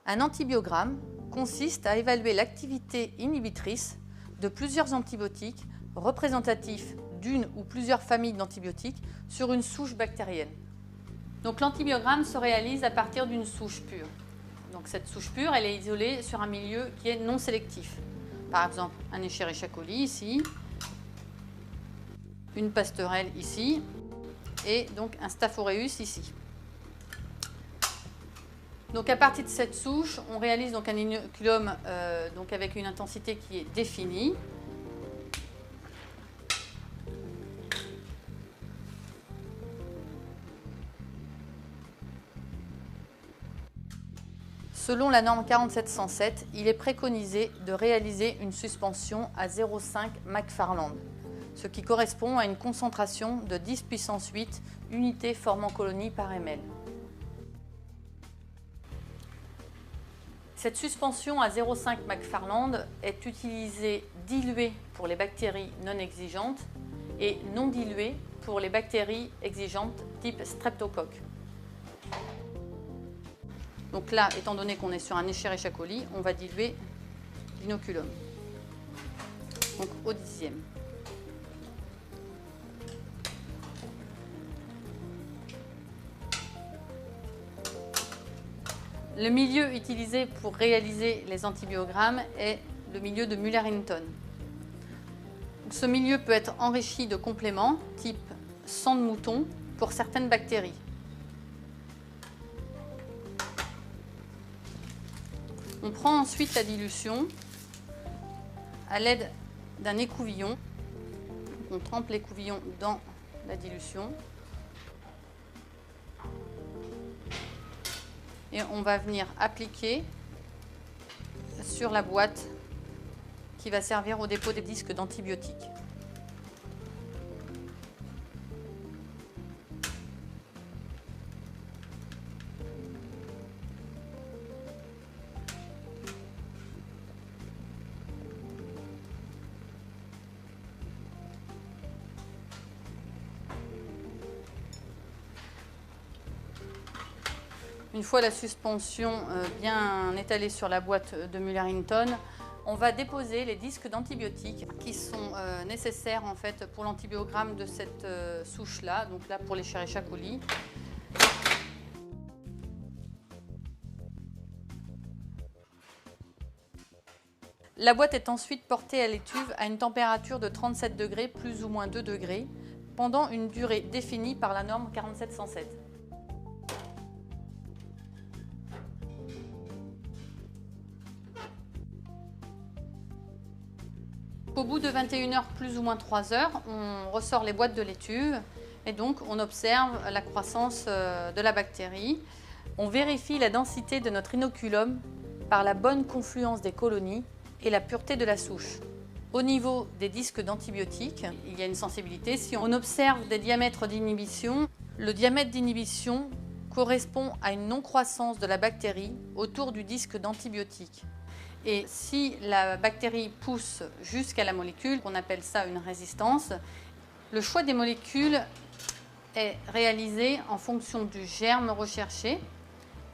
Un antibiogramme consiste à évaluer l'activité inhibitrice de plusieurs antibiotiques représentatifs d'une ou plusieurs familles d'antibiotiques sur une souche bactérienne. Donc l'antibiogramme se réalise à partir d'une souche pure. Donc cette souche pure, elle est isolée sur un milieu qui est non sélectif. Par exemple, un Escherichia coli ici, une Pasteurelle ici, et donc un Staph aureus ici. Donc à partir de cette souche, on réalise donc un inoculum avec une intensité qui est définie. Selon la norme 4707, il est préconisé de réaliser une suspension à 0,5 McFarland, ce qui correspond à une concentration de 10 puissance 8 unités formant colonie par ml. Cette suspension à 0,5 McFarland est utilisée diluée pour les bactéries non exigeantes et non diluée pour les bactéries exigeantes type Streptocoque. Donc là, étant donné qu'on est sur un Escherichia coli, on va diluer l'inoculum, donc au dixième. Le milieu utilisé pour réaliser les antibiogrammes est le milieu de Muller-Hinton. Ce milieu peut être enrichi de compléments type sang de mouton pour certaines bactéries. On prend ensuite la dilution à l'aide d'un écouvillon. On trempe l'écouvillon dans la dilution. Et on va venir appliquer sur la boîte qui va servir au dépôt des disques d'antibiotiques. Une fois la suspension bien étalée sur la boîte de Muller-Hinton, on va déposer les disques d'antibiotiques qui sont nécessaires en fait pour l'antibiogramme de cette souche-là, donc là pour l'Escherichia coli. La boîte est ensuite portée à l'étuve à une température de 37 degrés plus ou moins 2 degrés pendant une durée définie par la norme 4707. Au bout de 21 heures plus ou moins 3 heures, on ressort les boîtes de l'étuve et donc on observe la croissance de la bactérie. On vérifie la densité de notre inoculum par la bonne confluence des colonies et la pureté de la souche. Au niveau des disques d'antibiotiques, il y a une sensibilité. Si on observe des diamètres d'inhibition, le diamètre d'inhibition correspond à une non-croissance de la bactérie autour du disque d'antibiotique. Et si la bactérie pousse jusqu'à la molécule, on appelle ça une résistance, le choix des molécules est réalisé en fonction du germe recherché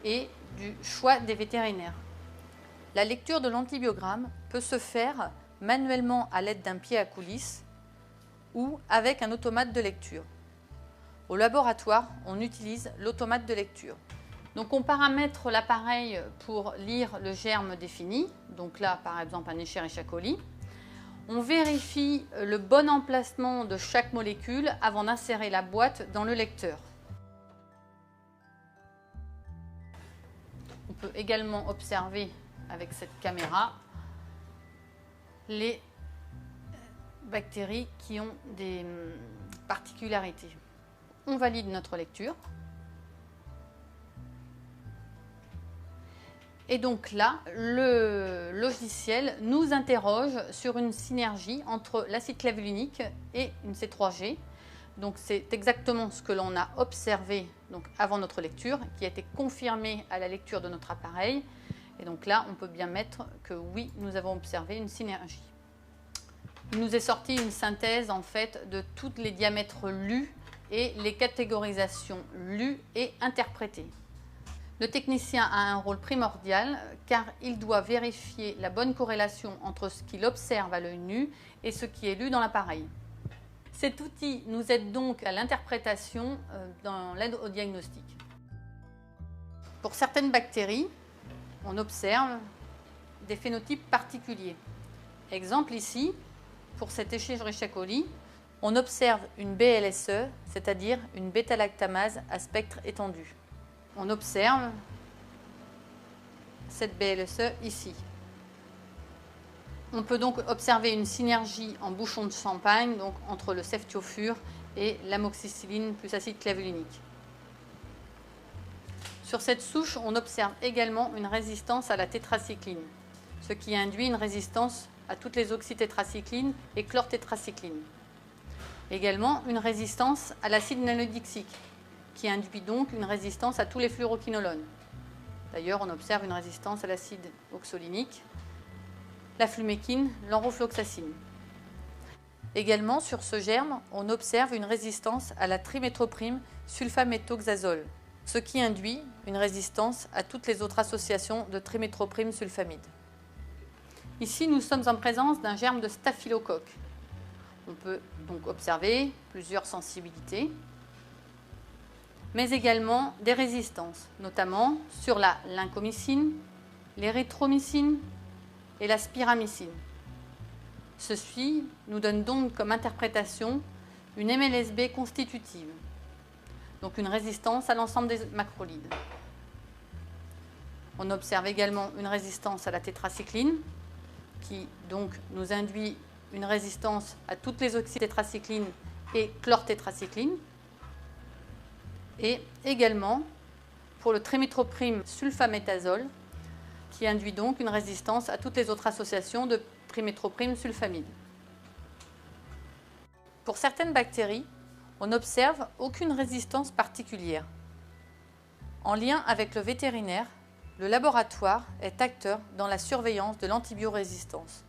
et du choix des vétérinaires. La lecture de l'antibiogramme peut se faire manuellement à l'aide d'un pied à coulisse ou avec un automate de lecture. Au laboratoire, on utilise l'automate de lecture. Donc on paramètre l'appareil pour lire le germe défini, donc là par exemple un Escherichia coli. On vérifie le bon emplacement de chaque molécule avant d'insérer la boîte dans le lecteur. On peut également observer avec cette caméra les bactéries qui ont des particularités. On valide notre lecture. Et donc là, le logiciel nous interroge sur une synergie entre l'acide clavulinique et une C3G. Donc c'est exactement ce que l'on a observé donc, avant notre lecture, qui a été confirmé à la lecture de notre appareil. Et donc là, on peut bien mettre que oui, nous avons observé une synergie. Il nous est sorti une synthèse en fait de tous les diamètres lus et les catégorisations lues et interprétées. Le technicien a un rôle primordial car il doit vérifier la bonne corrélation entre ce qu'il observe à l'œil nu et ce qui est lu dans l'appareil. Cet outil nous aide donc à l'interprétation dans l'aide au diagnostic. Pour certaines bactéries, on observe des phénotypes particuliers. Exemple ici, pour cet Escherichia coli, on observe une BLSE, c'est-à-dire une bêta-lactamase à spectre étendu. On observe cette BLSE ici. On peut donc observer une synergie en bouchon de champagne donc entre le ceftiofur et l'amoxicilline plus acide clavulinique. Sur cette souche, on observe également une résistance à la tétracycline, ce qui induit une résistance à toutes les oxytétracyclines et chlortétracyclines. Également une résistance à l'acide nalidixique, qui induit donc une résistance à tous les fluoroquinolones. D'ailleurs, on observe une résistance à l'acide oxolinique, la fluméquine, l'enrofloxacine. Également, sur ce germe, on observe une résistance à la triméthylprime sulfaméthoxazole, ce qui induit une résistance à toutes les autres associations de triméthylprime sulfamide. Ici, nous sommes en présence d'un germe de staphylocoque. On peut donc observer plusieurs sensibilités, mais également des résistances, notamment sur la lincomycine, l'érythromycine et la spiramycine. Ceci nous donne donc comme interprétation une MLSB constitutive, donc une résistance à l'ensemble des macrolides. On observe également une résistance à la tétracycline, qui donc nous induit une résistance à toutes les oxytétracyclines et chlortétracyclines. Et également pour le triméthylprime sulfaméthazole, qui induit donc une résistance à toutes les autres associations de triméthylprime sulfamide. Pour certaines bactéries, on n'observe aucune résistance particulière. En lien avec le vétérinaire, le laboratoire est acteur dans la surveillance de l'antibiorésistance.